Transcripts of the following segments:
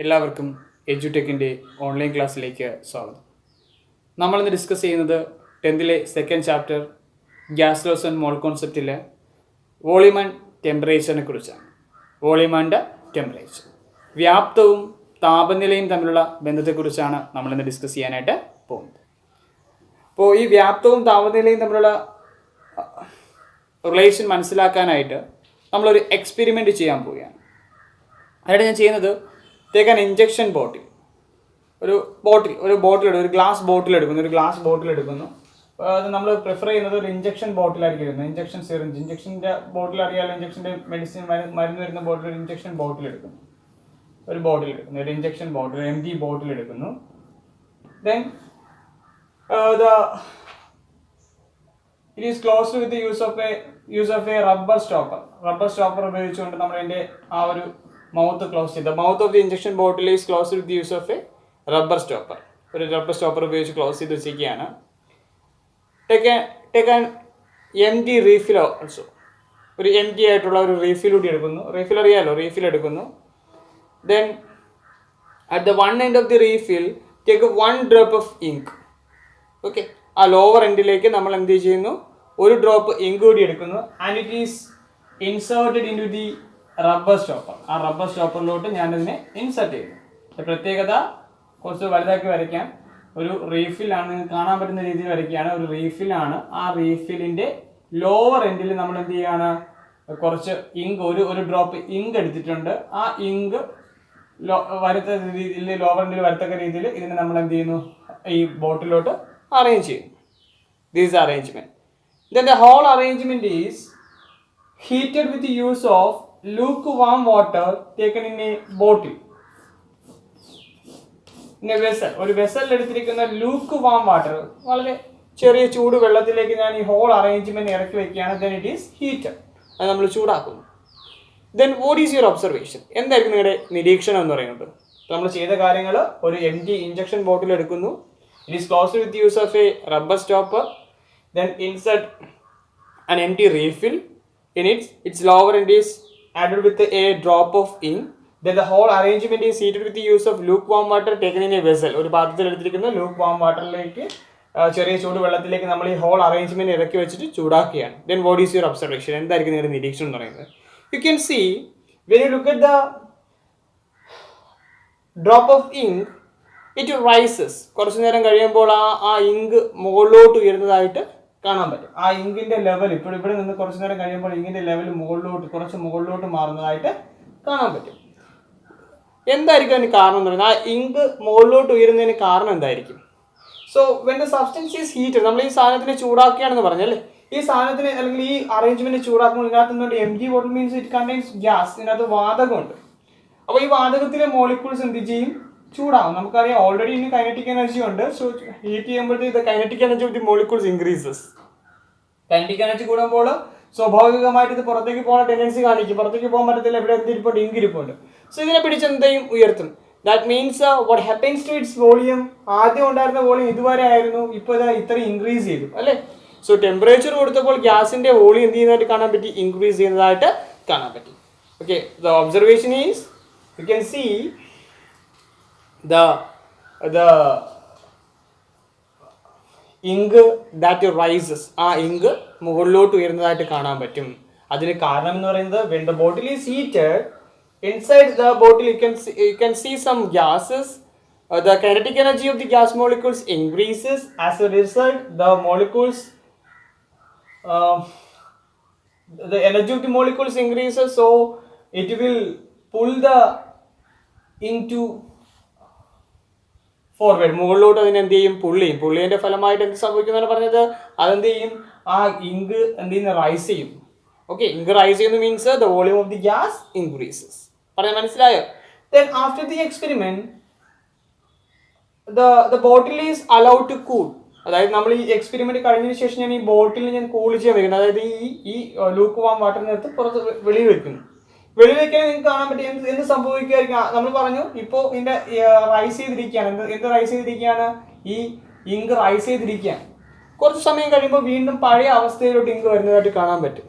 എല്ലാവർക്കും എഡ്യൂടെക്കിൻ്റെ ഓൺലൈൻ ക്ലാസ്സിലേക്ക് സ്വാഗതം. നമ്മളിന്ന് ഡിസ്കസ് ചെയ്യുന്നത് 10th second chapter gas laws and mole കോൺസെപ്റ്റിലെ വോളിയം ആൻഡ് ടെമ്പറേച്ചറിനെ കുറിച്ചാണ്. വോളിയം ആൻഡ് ടെമ്പറേച്ചർ, വ്യാപ്തവും താപനിലയും തമ്മിലുള്ള ബന്ധത്തെക്കുറിച്ചാണ് നമ്മളിന്ന് ഡിസ്കസ് ചെയ്യാനായിട്ട് പോകുന്നത്. അപ്പോൾ ഈ വ്യാപ്തവും താപനിലയും തമ്മിലുള്ള റിലേഷൻ മനസ്സിലാക്കാനായിട്ട് നമ്മളൊരു എക്സ്പെരിമെൻറ്റ് ചെയ്യാൻ പോവുകയാണ്. അതിനായിട്ട് ഞാൻ ചെയ്യുന്നത്, ടേക്ക് ആൻ ഇഞ്ചക്ഷൻ ബോട്ടിൽ, ഒരു ഗ്ലാസ് ബോട്ടിൽ എടുക്കുന്നു. അത് നമ്മൾ പ്രിഫർ ചെയ്യുന്നത് ഒരു ഇഞ്ചക്ഷൻ ബോട്ടിലായിരിക്കും. ഇഞ്ചക്ഷൻ സിറിഞ്ച്, ഇഞ്ചക്ഷൻ്റെ ബോട്ടിൽ അറിയാമല്ലോ, ഇഞ്ചക്ഷൻ്റെ മെഡിസിൻ മരുന്ന് വരുന്ന ബോട്ടിൽ, ഒരു ഇഞ്ചക്ഷൻ ബോട്ടിൽ എടുക്കുന്നു. ഒരു ഇഞ്ചക്ഷൻ ബോട്ടിൽ, empty ബോട്ടിൽ എടുക്കുന്നു. Then it is closed with the use of a rubber stopper ഉപയോഗിച്ചുകൊണ്ട് നമ്മൾ അതിൻ്റെ ആ ഒരു മൗത്ത് ക്ലോസ് ചെയ്ത്, mouth of the injection bottle is closed with the use of A rubber stopper. ഒരു റബ്ബർ സ്റ്റോപ്പർ ഉപയോഗിച്ച് close ചെയ്ത് വെച്ചിരിക്കുകയാണ്. Take an empty refill also, ഒരു empty ആയിട്ടുള്ള ഒരു റീഫിൽ കൂടി എടുക്കുന്നു. റീഫിൽ അറിയാമല്ലോ, റീഫിൽ എടുക്കുന്നു. Then at the one end of the refill take 1 drop of ink. Okay, ആ ലോവർ എൻഡിലേക്ക് നമ്മൾ എന്ത് ചെയ്യുന്നു, ഒരു ഡ്രോപ്പ് ഇങ്ക് കൂടി എടുക്കുന്നു. And it is inserted in to the rubber stopper. ആ റബ്ബർ സ്റ്റോപ്പറിലോട്ട് ഞാനതിനെ ഇൻസേർട്ട് ചെയ്യുന്നു. പ്രത്യേകത കുറച്ച് വലുതാക്കി വരയ്ക്കാം. ഒരു റീഫിലാണ്, നിങ്ങൾക്ക് കാണാൻ പറ്റുന്ന രീതിയിൽ വരയ്ക്കുകയാണ്. ഒരു റീഫിലാണ്. ആ റീഫിലിൻ്റെ ലോവർ എൻഡിൽ നമ്മൾ എന്ത് ചെയ്യുകയാണ്, കുറച്ച് ഇങ്ക്, ഒരു ഡ്രോപ്പ് ഇങ്ക് എടുത്തിട്ടുണ്ട്. ആ ഇങ്ക് വരത്ത രീതിയിൽ, ലോവർ എൻഡിൽ വരത്തക്ക രീതിയിൽ ഇതിനെ നമ്മൾ എന്ത് ചെയ്യുന്നു, ഈ ബോട്ടിലോട്ട് arrange ചെയ്യും. This arrangement. Then the whole arrangement is heated with the use of lukewarm water taken in a bottle. In a vessel, ഒരു വെസലിൽ എടുത്തിരിക്കുന്ന lukewarm water, വളരെ ചെറിയ ചൂട് വെള്ളത്തിലേക്ക് ഞാൻ ഈ ഹോൾ അറേഞ്ച്മെന്റ് ഇറക്കി വെക്കുകയാണ്. Then it is heated. അത് നമ്മൾ ചൂടാക്കുന്നു. Then what is your observation? എന്തായിരിക്കും നിങ്ങളുടെ നിരീക്ഷണം എന്ന് പറയുന്നത്? നമ്മൾ ചെയ്ത കാര്യങ്ങൾ, ഒരു empty ഇഞ്ചക്ഷൻ ബോട്ടിൽ എടുക്കുന്നു. It is closed with the use of a rubber stopper. Then insert an empty refill in its lower end is added with a drop of ink. Then the whole arrangement is heated with the use of lukewarm water taken in a vessel. ഒരു പാത്രത്തിൽ എടുത്തിരിക്കുന്ന lukewarm വാട്ടറിലേക്ക്, ചെറിയ ചൂട് വെള്ളത്തിലേക്ക് നമ്മൾ ഈ whole arrangement ഇറക്കി വെച്ചിട്ട് ചൂടാക്കുകയാണ്. Then what is your observation? എന്തായിരിക്കും നിങ്ങളുടെ നിരീക്ഷണം എന്ന് പറയുന്നത്? You can see when you look at the drop of ink, it rises. കുറച്ച് നേരം കഴിയുമ്പോൾ ആ ഇങ്ക് മുകളിലോട്ട് ഉയരുന്നതായിട്ട് കാണാൻ പറ്റും. ആ ഇങ്കിൻ്റെ ലെവൽ ഇവിടെ നിന്ന് കുറച്ച് നേരം കഴിയുമ്പോൾ ഇങ്കിൻ്റെ ലെവൽ കുറച്ച് മുകളിലോട്ട് മാറുന്നതായിട്ട് കാണാൻ പറ്റും. എന്തായിരിക്കും അതിന് കാരണം എന്ന് പറയുന്നത്? ആ ഇങ്ക് മുകളിലോട്ട് ഉയരുന്നതിന് കാരണം എന്തായിരിക്കും? So when the substance is heated, നമ്മൾ ഈ സാധനത്തിനെ ചൂടാക്കുകയാണെന്ന് പറഞ്ഞല്ലേ, ഈ സാധനത്തിന് അല്ലെങ്കിൽ ഈ അറേഞ്ച്മെന്റ് ചൂടാക്കുമ്പോൾ ഇതിനകത്ത് നിന്നുകൊണ്ട് empty bottle means it contains gas. ഇതിനകത്ത് വാതകമുണ്ട്. അപ്പോൾ ഈ വാതകത്തിലെ മോളിക്യൂൾസ് എന്ത് ചെയ്യും, ചൂടാവും. നമുക്കറിയാം, ഓൾറെഡി ഇനി കൈനറ്റിക് എനർജി ഉണ്ട്. സോ ഹീറ്റ് ചെയ്യുമ്പോഴത്തേക്ക് kinetic energy of the molecules increases. Kinetic energy കൂടുമ്പോൾ സ്വാഭാവികമായിട്ട് ഇത് പുറത്തേക്ക് പോകാൻ ടെൻഡൻസി കാണിക്കും. പുറത്തേക്ക് പോകാൻ പറ്റത്തില്ല, ഇവിടെ എന്തിരിപ്പുണ്ട്, ഇങ്കിരിപ്പുണ്ട്. സോ ഇതിനെ പിടിച്ച് എന്തെയും ഉയർത്തും. That means what happens to its volume. ആദ്യം ഉണ്ടായിരുന്ന വോളിയം ഇതുവരെ ആയിരുന്നു, ഇപ്പോൾ ഇത് ഇത്രയും ഇൻക്രീസ് ചെയ്തു അല്ലേ. സോ ടെമ്പറേച്ചർ കൊടുത്തപ്പോൾ ഗ്യാസിന്റെ വോളിയം എന്ത് ചെയ്യുന്നതായിട്ട് കാണാൻ പറ്റി, ഇൻക്രീസ് ചെയ്യുന്നതായിട്ട് കാണാൻ പറ്റി. Okay, the observation is, you can see the ink that rises, ആ ഇങ്ക് മുകളിലോട്ട് ഉയരുന്നതായിട്ട് കാണാൻ പറ്റും. അതിന് കാരണം എന്ന് പറയുന്നത്, when the bottle is heated, inside the bottle you can see some gases. The kinetic energy of the gas molecules increases. As a result, the molecules the energy of the molecules increases, so it will pull the into forward, മുകളിലോട്ട് അതിന് എന്ത് ചെയ്യും, പുള്ളിയുടെ ഫലമായിട്ട് എന്ത് സംഭവിക്കുന്നതാണ് പറഞ്ഞത്, അതെന്ത് ചെയ്യും, ആ ഇങ്ക് എന്ത് ചെയ്യുന്ന, റൈസ് ചെയ്യും. ഓക്കെ, ഇങ്ക് റൈസ് ചെയ്യുന്ന means the volume of the gas increases. പറഞ്ഞാൽ മനസ്സിലായോ? Then after the experiment the bottle is allowed to cool. അതായത് നമ്മൾ ഈ എക്സ്പെരിമെന്റ് കഴിഞ്ഞതിന് ശേഷം ഞാൻ ഈ ബോട്ടിൽ ഞാൻ കൂൾ ചെയ്യാൻ വെക്കുന്നത്, അതായത് ഈ ലൂക്ക് വാം വാട്ടറിനകത്ത് പുറത്ത് വെളിയിൽ വെക്കുന്നു. വെളിയിൽ വെക്കാൻ നിങ്ങൾക്ക് കാണാൻ പറ്റും എന്ത് സംഭവിക്കുമായിരിക്കും. നമ്മൾ പറഞ്ഞു, ഇപ്പോൾ ഇതിന്റെ റൈസ് ചെയ്തിരിക്കുകയാണ്. എന്ത് റൈസ് ചെയ്തിരിക്കുകയാണ്, ഈ ഇങ്ക് റൈസ് ചെയ്തിരിക്കുകയാണ്. കുറച്ച് സമയം കഴിയുമ്പോൾ വീണ്ടും പഴയ അവസ്ഥയിലോട്ട് ഇങ്ക് വരുന്നതായിട്ട് കാണാൻ പറ്റും.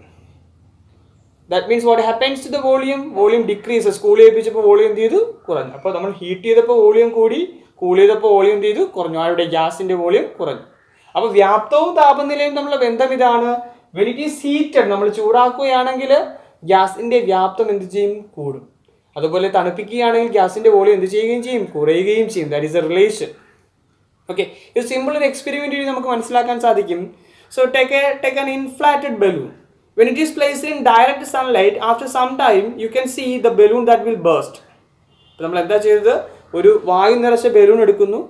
That means what happens to the volume decreases. Cool ചെയ്യിപ്പിച്ചപ്പോൾ വോളിയം എന്ത് ചെയ്തു? കുറഞ്ഞു. അപ്പോൾ നമ്മൾ ഹീറ്റ് ചെയ്തപ്പോൾ വോളിയം കൂടി, കൂൾ ചെയ്തപ്പോൾ വോളിയം എന്ത് ചെയ്തു? കുറഞ്ഞു. അവിടെ ഗ്യാസിന്റെ വോളിയം കുറഞ്ഞു. അപ്പോൾ വ്യാപ്തവും താപനിലയും തമ്മിലുള്ള ബന്ധം ഇതാണ്. വെൻ ഇറ്റ് ഈസ് ഹീറ്റഡ്, നമ്മൾ ചൂടാക്കുകയാണെങ്കിൽ ഗ്യാസിന്റെ വ്യാപ്തം എന്ത് ചെയ്യും? കൂടും. അതുപോലെ തണുപ്പിക്കുകയാണെങ്കിൽ ഗ്യാസിന്റെ വോളിയം എന്ത് ചെയ്യുകയും ചെയ്യും? കുറയുകയും ചെയ്യും. That is A relation. Okay, ഇത് സിമ്പിൾ ഒരു എക്സ്പെരിമെന്റ് വഴി നമുക്ക് മനസ്സിലാക്കാൻ സാധിക്കും. So take an inflated balloon. When it is placed in direct sunlight, after some time you can see the balloon that will burst. അപ്പോൾ നമ്മൾ എന്താ ചെയ്തത്? ഒരു വായു നിറച്ച ബലൂൺ എടുക്കുന്നു.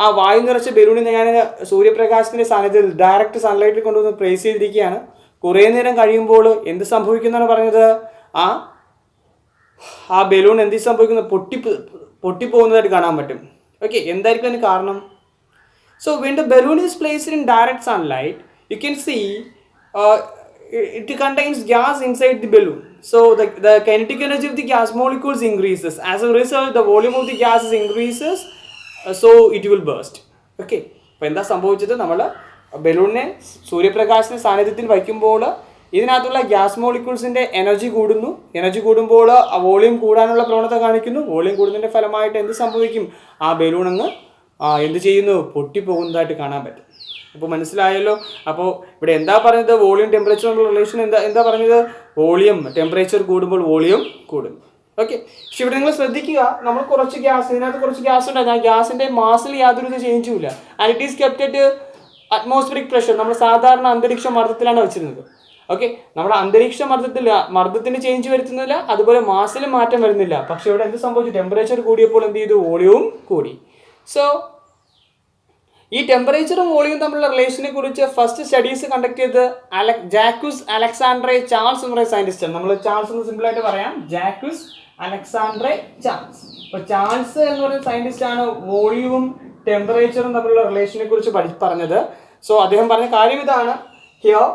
ആ വായു നിറച്ച ബലൂണിനെ ഞാൻ സൂര്യപ്രകാശത്തിന്റെ സാന്നിധ്യത്തിൽ ഡയറക്റ്റ് സൺലൈറ്റിൽ കൊണ്ടുവന്ന് പ്ലേസ് ചെയ്തിരിക്കുകയാണ്. കുറേ നേരം കഴിയുമ്പോൾ എന്ത് സംഭവിക്കുന്നതാണ് പറഞ്ഞത്? ആ ബലൂൺ എന്ത് സംഭവിക്കുന്നത്? പൊട്ടിപ്പോകുന്നതായിട്ട് കാണാൻ പറ്റും. ഓക്കെ, എന്തായിരിക്കും അതിന് കാരണം? So when the balloon is placed in direct sunlight, you can see it contains gas inside the balloon. So the kinetic energy of the gas molecules increases. As a result, the volume of the gas increases, so it will burst. Okay, അപ്പോൾ എന്താ സംഭവിച്ചത്? നമ്മൾ ബലൂണിനെ സൂര്യപ്രകാശത്തിന്റെ സാന്നിധ്യത്തിൽ വയ്ക്കുമ്പോൾ ഇതിനകത്തുള്ള gas മോളിക്യൂൾസിന്റെ energy കൂടുന്നു. Energy കൂടുമ്പോൾ ആ വോളിയം കൂടാനുള്ള പ്രവണത കാണിക്കുന്നു. വോളിയം കൂടുന്നതിന്റെ ഫലമായിട്ട് എന്ത് സംഭവിക്കും? ആ ബലൂൺ അങ്ങ് എന്ത് ചെയ്യുന്നു? പൊട്ടിപ്പോകുന്നതായിട്ട് കാണാൻ പറ്റും. അപ്പോൾ മനസ്സിലായല്ലോ. അപ്പോൾ ഇവിടെ എന്താ പറഞ്ഞത്? വോളിയം ടെമ്പറേച്ചറുള്ള റിലേഷൻ എന്താ പറഞ്ഞത്? വോളിയം ടെമ്പറേച്ചർ കൂടുമ്പോൾ വോളിയം കൂടും. ഓക്കെ, പക്ഷെ ഇവിടെ നിങ്ങൾ ശ്രദ്ധിക്കുക, നമ്മൾ കുറച്ച് ഗ്യാസ്, ഇതിനകത്ത് കുറച്ച് ഗ്യാസ് ഉണ്ട്. ആ ഗ്യാസിന്റെ മാസിൽ യാതൊരു ചേഞ്ചും ഇല്ല. And it is kept at atmospheric pressure. നമ്മൾ സാധാരണ അന്തരീക്ഷ മർദ്ദത്തിലാണ് വെച്ചിരുന്നത്. ഓക്കെ, നമ്മുടെ അന്തരീക്ഷ മർദ്ദത്തിന് ചേഞ്ച് വരുത്തുന്നില്ല, അതുപോലെ മാസിലും മാറ്റം വരുന്നില്ല. പക്ഷെ ഇവിടെ എന്ത് സംഭവിച്ചു? ടെമ്പറേച്ചർ കൂടിയപ്പോൾ എന്ത് ചെയ്തു? വോളിയവും കൂടി. സോ ഈ ടെമ്പറേച്ചറും വോളിയം തമ്മിലുള്ള റിലേഷനെ കുറിച്ച് ഫസ്റ്റ് സ്റ്റഡീസ് കണ്ടക്ട് ചെയ്ത് ജാക്യൂസ് അലക്സാൻഡ്രെ ചാൾസ് എന്ന് പറയുന്ന സയന്റിസ്റ്റാണ്. നമ്മൾ ചാൾസ് എന്ന് സിമ്പിൾ ആയിട്ട് പറയാം, ജാക്യൂസ് അലക്സാൻഡ്രെ ചാൾസ്. അപ്പോൾ ചാൾസ് എന്ന് പറയുന്ന സയന്റിസ്റ്റ് ആണ് വോളിയവും ടെമ്പറേച്ചറും തമ്മിലുള്ള റിലേഷനെ കുറിച്ച് പറഞ്ഞത്. സോ അദ്ദേഹം പറഞ്ഞ കാര്യം ഇതാണ്. Here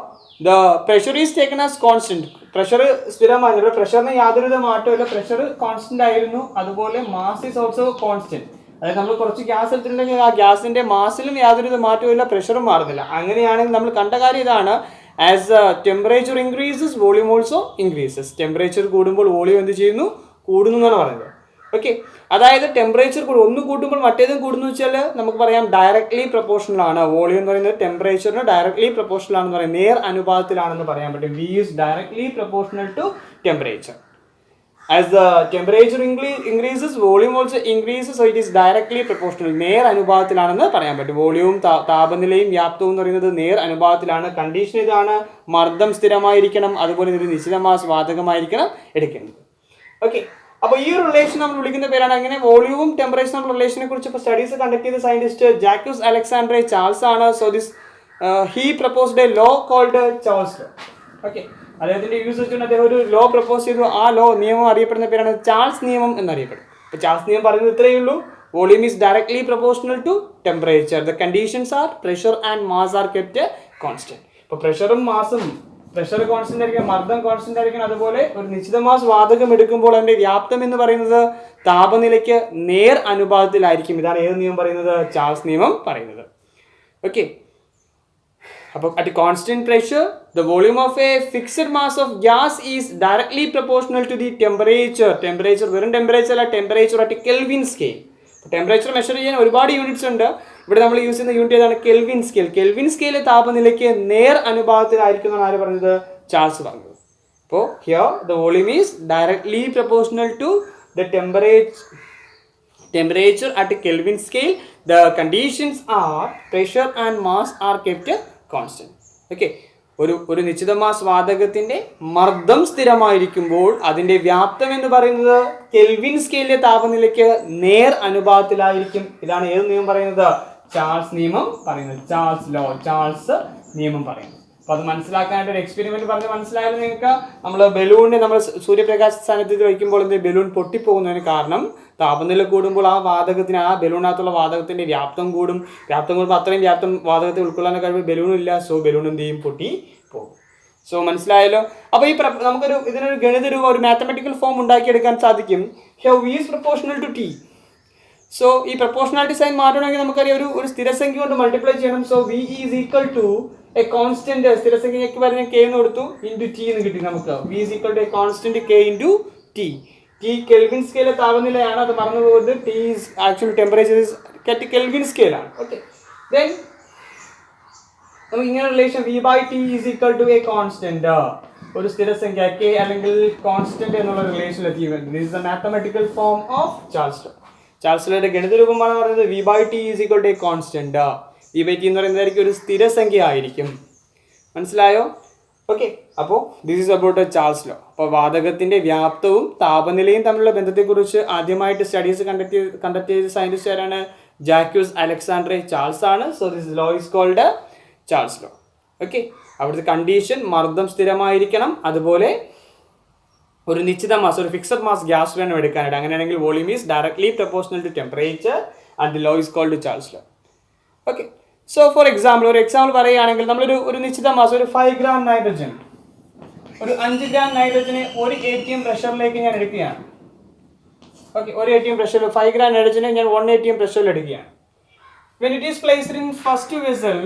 the pressure is taken as constant. Pressure സ്ഥിരമാണ്. ഇവിടെ പ്രഷറിന് യാതൊരുവിധ മാറ്റമില്ല. പ്രഷർ കോൺസ്റ്റന്റ് ആയിരുന്നു. അതുപോലെ മാസ് ഈസ് ഓൾസോ കോൺസ്റ്റന്റ്. അതായത് നമ്മൾ കുറച്ച് ഗ്യാസ് എടുത്തിട്ടുണ്ടെങ്കിൽ ആ ഗ്യാസിന്റെ മാസിലും യാതൊരു മാറ്റവും ഇല്ല, പ്രഷറും മാറുന്നില്ല. അങ്ങനെയാണെങ്കിൽ നമ്മൾ കണ്ട കാര്യം ഇതാണ്. As temperature increases volume also increases. Temperature കൂടുമ്പോൾ വോളിയം എന്ത് ചെയ്യുന്നു? കൂടുന്നു എന്നാണ് പറയുന്നത്. ഓക്കെ, അതായത് ടെമ്പറേച്ചർ ഒന്ന് കൂട്ടുമ്പോൾ മറ്റേതും കൂടുന്നു വെച്ചാൽ നമുക്ക് പറയാം ഡയറക്ട്ലി പ്രൊപ്പോർഷണൽ ആണ്. വോളിയം എന്ന് പറയുന്നത് ടെമ്പറേച്ചറിന് ഡയറക്ട്ലി പ്രൊപ്പോർഷണൽ ആണെന്ന് പറയാം, നേർ അനുപാതത്തിലാണെന്ന് പറയാൻ പറ്റും. V is directly proportional to temperature. As the temperature increases, volume also increases, so it is directly proportional. നേർ അനുപാതത്തിലാണെന്ന് പറയാൻ പറ്റും. വോളിയവും താപനിലയും വ്യാപ്തവും എന്ന് പറയുന്നത് നേർ അനുപാതത്തിലാണ്. കണ്ടീഷൻ ഇതാണ്, മർദ്ദം സ്ഥിരമായിരിക്കണം, അതുപോലെ ഒരു നിശ്ചിത മാസ് വാതകമായിരിക്കണം എടുക്കേണ്ടത്. ഓക്കെ, അപ്പോൾ ഈ റിലേഷൻ നമ്മൾ വിളിക്കുന്ന പേരാണ്. അങ്ങനെ വോളിയവും ടെമ്പറേച്ചർ തമ്മിലുള്ള റിലേഷനെ കുറിച്ച് ഇപ്പോൾ സ്റ്റഡീസ് കണ്ടക്ട് ചെയ്ത സയന്റിസ്റ്റ് ജാക്യൂസ് അലക്സാൻഡ്രെ ചാൾസ് ആണ്. So this he proposed a law called Charles law. Okay, അദ്ദേഹത്തിന്റെ യൂസ് വെച്ചുകൊണ്ട് അദ്ദേഹം ഒരു ലോ പ്രപ്പോസ് ചെയ്തു. ആ ലോ നിയമം അറിയപ്പെടുന്ന പേരാണ് ചാൾസ് നിയമം എന്നറിയപ്പെടും. അപ്പോൾ ചാൾസ് നിയമം പറയുന്നത് ഇത്രയേ ഉള്ളൂ. Volume is directly proportional to temperature. The conditions are pressure and mass are kept constant. ഇപ്പോൾ പ്രഷറും മാസും, പ്രഷർ കോൺസ്റ്റന്റ് ആയിരിക്കണം, മർദ്ദം കോൺസ്റ്റന്റ് ആയിരിക്കണം. അതുപോലെ ഒരു നിശ്ചിത മാസ് വാതകം എടുക്കുമ്പോൾ അതിന്റെ വ്യാപ്തം എന്ന് പറയുന്നത് താപനിലയ്ക്ക് നേർ അനുപാതത്തിലായിരിക്കും. ഇതാണ് ഏത് നിയമം പറയുന്നത്? ചാൾസ് നിയമം പറയുന്നത്. ഓക്കെ, അപ്പോൾ at constant pressure the volume of a fixed mass of gas is directly proportional to the temperature. Temperature വെറും ടെമ്പറേച്ചർ അല്ല, temperature at kelvin scale. Temperature measure ചെയ്യാൻ ഒരുപാട് യൂണിറ്റ്സ് ഉണ്ട്. ഇവിടെ നമ്മൾ യൂസ് ചെയ്യുന്ന യൂണിറ്റ് ഏതാണ്? Kelvin scale. കെൽവിൻ സ്കെയിൽ താപനിലയ്ക്ക് നേർ അനുപാതത്തിലായിരിക്കും എന്നാണ് ആര് പറഞ്ഞത്? ചാൾസ് പറഞ്ഞത്. അപ്പോൾ here the volume is directly proportional to the temperature at Kelvin scale. The conditions are pressure and mass are kept constant. Okay, ഒരു നിശ്ചിത മാസ് വാതകത്തിന്റെ മർദ്ദം സ്ഥിരമായിരിക്കുമ്പോൾ അതിന്റെ വ്യാപ്തം എന്ന് പറയുന്നത് കെൽവിൻ സ്കെയിലിലെ താപനിലയ്ക്ക് നേർ അനുപാതത്തിലായിരിക്കും. ഇതാണ് ഏത് നിയമം പറയുന്നത്? ചാൾസ് നിയമം പറയുന്നത്. ചാൾസ് ലോ, ചാൾസ് നിയമം പറയുന്നത്. അപ്പോൾ അത് മനസ്സിലാക്കാനായിട്ട് ഒരു എക്സ്പെരിമെന്റ് പറഞ്ഞ് മനസ്സിലായാലും നിങ്ങൾക്ക്, നമ്മൾ ബലൂണിനെ നമ്മൾ സൂര്യപ്രകാശ സാന്നിധ്യത്തിൽ വയ്ക്കുമ്പോൾ എന്ത് ബലൂൺ പൊട്ടിപ്പോകുന്നതിന് കാരണം താപനില കൂടുമ്പോൾ ആ വാതകത്തിന്, ആ ബലൂണിനകത്തുള്ള വാതകത്തിന്റെ വ്യാപ്തം കൂടും. വ്യാപ്തം കൂടുമ്പോൾ അത്രയും വ്യാപ്തം വാതകത്തെ ഉൾക്കൊള്ളാൻ കഴിവ് ബലൂണില്ല. സോ ബലൂൺ എന്ത് ചെയ്യും? പൊട്ടി പോകും. സോ മനസ്സിലായല്ലോ. അപ്പോൾ ഈ നമുക്കൊരു ഇതിനൊരു ഗണിത രൂപം, ഒരു മാത്തമാറ്റിക്കൽ ഫോം ഉണ്ടാക്കിയെടുക്കാൻ സാധിക്കും. How V is proportional to T. So ഈ പ്രൊപ്പോർഷണാലിറ്റി സൈൻ മാറ്റണമെങ്കിൽ നമുക്കറിയാം ഒരു സ്ഥിരസംഖ്യ കൊണ്ട് മൾട്ടിപ്ലൈ ചെയ്യണം. So V is equal to a constant സ്ഥിരസംഖ്യയ്ക്ക് പകരം k എന്ന് കൊടുത്തു ഇൻറ്റു ടി എന്ന് കിട്ടി നമുക്ക്. v is equal to a constant k into t. T Kelvin സ്കെയിലെ താപനിലയാണ്, അത് മറന്നു പോകുന്നത്. T is actually temperature is Kelvin സ്കെയിലാണ്. ഓക്കെ, ദെൻ നമുക്ക് ഇങ്ങനെ relation v by t is equal to a constant, ഒരു സ്ഥിരസംഖ്യ k അല്ലെങ്കിൽ കോൺസ്റ്റന്റ് എന്നുള്ള റിലേഷൻ എത്തിയിട്ടുണ്ട്. This is the mathematical form of Charles law. Charles ലോയുടെ ഗണിത രൂപമാണ് പറയുന്നത് v by t is equal to a constant. v by t എന്ന് പറയുന്നതായിരിക്കും ഒരു സ്ഥിരസംഖ്യ ആയിരിക്കും. മനസ്സിലായോ? ഓക്കെ, അപ്പോൾ this is about A Charles law. അപ്പോൾ വാതകത്തിന്റെ വ്യാപ്തവും താപനിലയും തമ്മിലുള്ള ബന്ധത്തെക്കുറിച്ച് ആദ്യമായിട്ട് സ്റ്റഡീസ് കണ്ടക്ട് ചെയ്ത സയന്റിസ്റ്റ് ആരാണ്? ജാക്യൂസ് അലക്സാണ്ടറെ ചാൾസ് ആണ്. So this law is called Charles law. Okay, അവിടുത്തെ കണ്ടീഷൻ മർദ്ദം സ്ഥിരമായിരിക്കണം, അതുപോലെ ഒരു നിശ്ചിത മാസ്, ഒരു ഫിക്സഡ് മാസ് ഗ്യാസ് വേണം എടുക്കാനായിട്ട്. അങ്ങനെയാണെങ്കിൽ volume is directly proportional to temperature and the law is called Charles law. Okay, so for example, ഒരു എക്സാമ്പിൾ പറയുകയാണെങ്കിൽ നമ്മളൊരു നിശ്ചിത മാസ്, ഒരു 5 ഗ്രാം നൈട്രജൻ, ഒരു 5 ഗ്രാം നൈട്രജനെ ഒരു ATM പ്രഷറിലേക്ക് ഞാൻ എടുക്കുകയാണ്. ഓക്കെ, ഒരു ATM പ്രഷറിൽ 5 ഗ്രാം നൈട്രജനെ ഞാൻ 1 ATM പ്രഷറിൽ എടുക്കുകയാണ്. When it is placed in first vessel,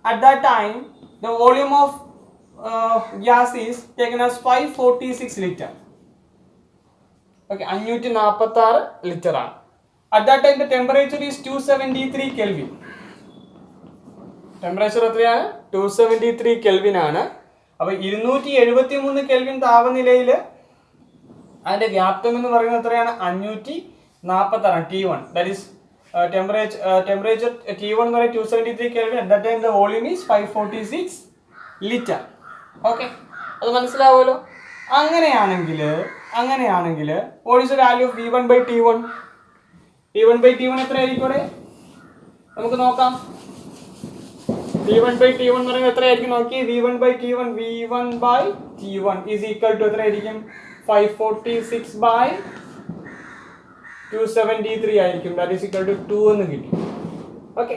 at that time the volume of gas is taken as 546 liter. Okay, 546 litre ആണ്. At that time the temperature is 273 Kelvin. Temperature എത്രയാണ്? 273 kelvin ആണ്. അപ്പോൾ 273 kelvin താപനിലയിൽ അതിന്റെ വ്യാപ്തം എന്ന് പറയുന്നത് എത്രയാണ്? 546 T1. That is temperature T1 എന്ന് പറയുന്നത് 273 Kelvin. At that time the volume is 546 liter. Okay, അത് മനസ്സിലാവുമല്ലോ. അങ്ങനെയാണെങ്കിൽ what is the value of V1 by T1? V1 by T1 എത്രയായിരിക്കും ഇവിടെ? നമുക്ക് നോക്കാം. V1 by T1 എന്ന് പറയുന്നത് എത്രയായിരിക്കും നോക്കി. V1 by T1 is equal to എത്രയായിരിക്കും? 546 by 273 ആയിരിക്കും. ദാറ്റ് ഈസ് ഈക്വൽ ടു 2 എന്ന് കിട്ടി. ഓക്കെ,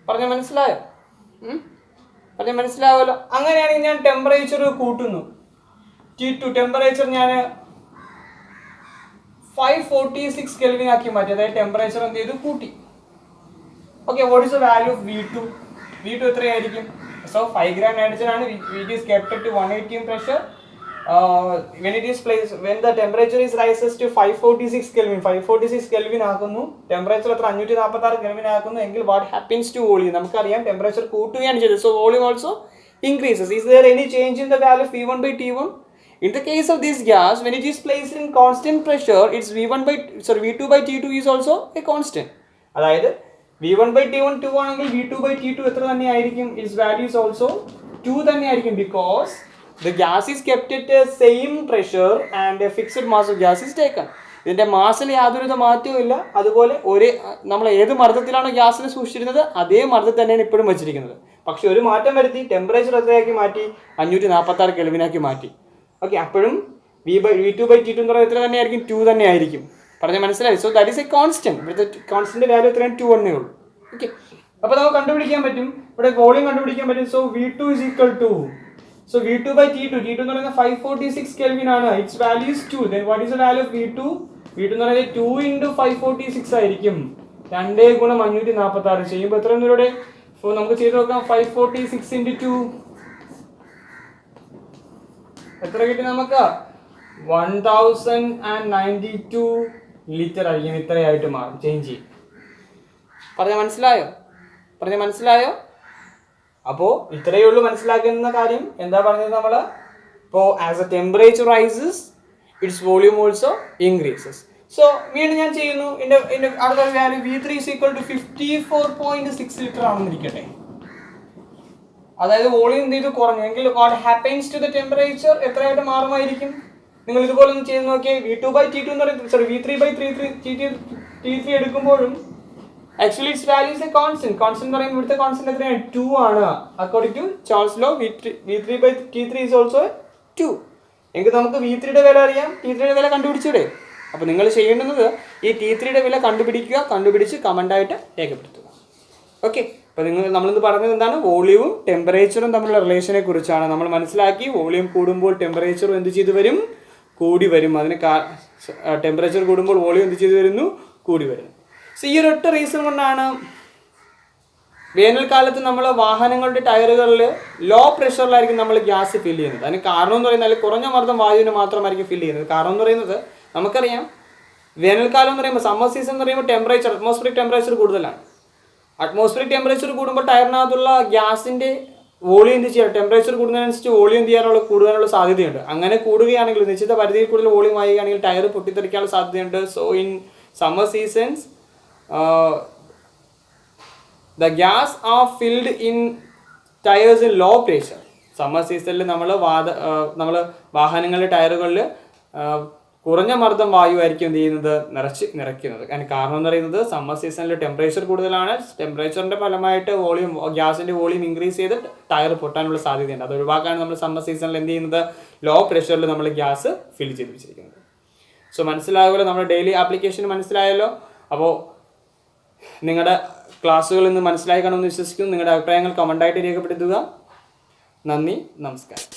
പറഞ്ഞ മനസ്സിലാവുമല്ലോ. അങ്ങനെയാണെങ്കിൽ ഞാൻ ടെമ്പറേച്ചർ കൂട്ടുന്നു. T2 ടെമ്പറേച്ചർ ഞാൻ 546 കെൽവിൻ ആക്കി മാറ്റി, അതായത് ടെമ്പറേച്ചർ എന്ത് ചെയ്തു? കൂട്ടി. Okay, what is the value of V2? V2 എത്രയായിരിക്കും? സോ 5 ഗ്രാം നൈട്രജൻ ആണ്. It is kept to 1 atm pressure. When it is placed, when the temperature is rises to 546 Kelvin, 546 Kelvin ആക്കുന്നു, temperature എത്ര? 546 Kelvin ആക്കുന്നു എങ്കിൽ what happens to volume? നമുക്കറിയാം temperature കൂട്ടുകയാണ് ചെയ്തത്. So volume also increases. Is there any change in the value of V1 by T1? In the case of this gas, when it is placed in constant pressure, its V2 by T2 is also a constant. അതായത് V1 by T1 2 ആണെങ്കിൽ V2 by T2 എത്ര തന്നെ ആയിരിക്കും? Its value is also 2 തന്നെ ആയിരിക്കും, because the gas is kept at the same pressure and a fixed mass of gas is taken. ഇതിന്റെ മാസിൽ യാതൊരു മാറ്റവും ഇല്ല. അതുപോലെ നമ്മൾ ഏത് മർദ്ദത്തിലാണോ ഗ്യാസിനെ സൂക്ഷിച്ചിരുന്നത് അതേ മർദ്ദത്തിൽ തന്നെയാണ് ഇപ്പോഴും വെച്ചിരിക്കുന്നത്. പക്ഷെ ഒരു മാറ്റം വരുത്തി, ടെമ്പറേച്ചർ എത്രയാക്കി മാറ്റി? 546 കെൽവിനാക്കി മാറ്റി. ഓക്കെ, അപ്പോഴും V2 by T2 എന്ന് പറയുന്നത് എത്ര തന്നെയായിരിക്കും? 2 തന്നെ ആയിരിക്കും. പറഞ്ഞാൽ മനസ്സിലായി. So that is A constant. ഇവിടുത്തെ കോൺസ്റ്റന്റ് വാല്യൂ എത്രയാണ്? 2 എന്നേ ഉള്ളൂ. ഓക്കെ, അപ്പോൾ നമുക്ക് കണ്ടുപിടിക്കാൻ പറ്റും, ഇവിടെ വോളിയം കണ്ടുപിടിക്കാൻ പറ്റും. So V2 is equal to, so V2 by T2 എന്ന് പറയുന്നത് 546 കെൽവിൻ ആണ്. It's value is 2. then what is the value of V2 എന്ന് പറയുന്നത് 2 into 546 ആയിരിക്കും. 2 ഗുണം 546 ചെയ്യുമ്പോൾ എത്ര ഇവിടെ? സോ നമുക്ക് ചെയ്ത് നോക്കാം. 546 into 2 എത്ര കിട്ടി നമുക്ക്? 1092 ലിറ്റർ ആയിരിക്കും. ഇത്രയായിട്ട് മാറും, ചേഞ്ച് ചെയ്യും. പറഞ്ഞാൽ മനസ്സിലായോ? അപ്പോൾ ഇത്രയേ ഉള്ളൂ മനസ്സിലാക്കുന്ന കാര്യം. എന്താ പറഞ്ഞത് നമ്മൾ? ഇപ്പോൾ as a temperature rises it's volume also increases. So വീണ്ടും ഞാൻ ചെയ്യുന്നു. ഇതിൻ്റെ അടുത്ത value V3 is equal to 54.6 litre ആണെന്നിരിക്കട്ടെ. അതായത് വോളിയം എന്ത് ചെയ്തു? കുറഞ്ഞു. എങ്കിൽ what happens to the temperature എത്രയായിട്ട് മാറുമായിരിക്കും? നിങ്ങൾ ഇതുപോലെ ഒന്ന് ചെയ്ത് നോക്കിയേ. V2 by T2 എന്ന് പറയുന്നത്, സോറി V3 by T3 എടുക്കുമ്പോഴും actually its value is a constant. Constant പറയുമ്പോൾ ഇവിടുത്തെ കോൺസ്റ്റന്റ് എത്രയാണ്? 2 ആണ്. According to Charles law V3 by T3 is also 2. എങ്കിൽ നമുക്ക് V3യുടെ വില അറിയാം, T3യുടെ വില കണ്ടുപിടിച്ചൂടെ? അപ്പോൾ നിങ്ങൾ ചെയ്യേണ്ടുന്നത് ഈ T3യുടെ വില കണ്ടുപിടിച്ച് കമൻ്റായിട്ട് രേഖപ്പെടുത്തുക. ഓക്കെ, അപ്പോൾ നമ്മളിന്ന് പറഞ്ഞത് എന്താണ്? വോളിയവും ടെമ്പറേച്ചറും തമ്മിലുള്ള റിലേഷനെ കുറിച്ചാണ്. നമ്മൾ മനസ്സിലാക്കി വോളിയം കൂടുമ്പോൾ ടെമ്പറേച്ചറും എന്ത് ചെയ്തു വരും? കൂടി വരും. അതിന് ടെമ്പറേച്ചർ കൂടുമ്പോൾ വോളിയം എന്ത് ചെയ്തു വരുന്നു? കൂടി വരുന്നു. സോ ഈ ഒരൊറ്റ റീസൺ കൊണ്ടാണ് വേനൽക്കാലത്ത് നമ്മൾ വാഹനങ്ങളുടെ ടയറുകളിൽ ലോ പ്രഷറിലായിരിക്കും നമ്മൾ ഗ്യാസ് ഫില്ല് ചെയ്യുന്നത്. അതിന് കാരണം എന്ന് പറയുന്നത് കുറഞ്ഞ മർദ്ദം വായുവിന് മാത്രമായിരിക്കും ഫില്ല് ചെയ്യുന്നത്. കാരണം എന്ന് പറയുന്നത് നമുക്കറിയാം, വേനൽക്കാലം എന്ന് പറയുമ്പോൾ സമ്മർ സീസൺ എന്ന് പറയുമ്പോൾ ടെമ്പറേച്ചർ, അറ്റ്മോസ്ഫിയറിക് ടെമ്പറേച്ചർ കൂടുതലാണ്. അറ്റ്മോസ്ഫിയറിക് ടെമ്പറേച്ചർ കൂടുമ്പോൾ ടയറിനകത്തുള്ള ഗ്യാസിൻ്റെ വോളിയം എന്ത് ചെയ്യാം, ടെമ്പറേച്ചർ കൂടുന്നതിനനുസരിച്ച് വോളിയം എന്ത് ചെയ്യാനുള്ള കൂടുതലുള്ള സാധ്യതയുണ്ട്. അങ്ങനെ കൂടുകയാണെങ്കിൽ, നിശ്ചിത പരിധിയിൽ കൂടുതൽ വോളിയം ആവുകയാണെങ്കിൽ ടയർ പൊട്ടിത്തെറിക്കാനുള്ള സാധ്യതയുണ്ട്. So in summer seasons the gas are filled in tires in low pressure. Summer സീസണിൽ നമ്മൾ വാഹനങ്ങളുടെ ടയറുകളിൽ കുറഞ്ഞ മർദ്ദം വായു ആയിരിക്കും എന്ത് ചെയ്യുന്നത്, നിറയ്ക്കുന്നത്. അതിന് കാരണം എന്ന് പറയുന്നത് സമ്മർ സീസണിൽ ടെമ്പറേച്ചർ കൂടുതലാണ്. ടെമ്പറേച്ചറിൻ്റെ ഫലമായിട്ട് ഗ്യാസിൻ്റെ വോളിയം ഇൻക്രീസ് ചെയ്ത് ടയർ പൊട്ടാനുള്ള സാധ്യതയുണ്ട്. അത് ഒഴിവാക്കാണ് നമ്മൾ സമ്മർ സീസണിൽ എന്ത് ചെയ്യുന്നത്, ലോ പ്രഷറിൽ നമ്മൾ ഗ്യാസ് ഫിൽ ചെയ്ത് വെച്ചിരിക്കുന്നത്. സോ മനസ്സിലാകുമല്ലോ, നമ്മുടെ ഡെയിലി ആപ്ലിക്കേഷൻ മനസ്സിലായല്ലോ. അപ്പോൾ നിങ്ങളുടെ ക്ലാസ്സുകളിൽ നിന്ന് മനസ്സിലായി കാണുമെന്ന് വിശ്വസിക്കുന്നു. നിങ്ങളുടെ അഭിപ്രായങ്ങൾ കമൻ്റായിട്ട് രേഖപ്പെടുത്തുക. നന്ദി, നമസ്കാരം.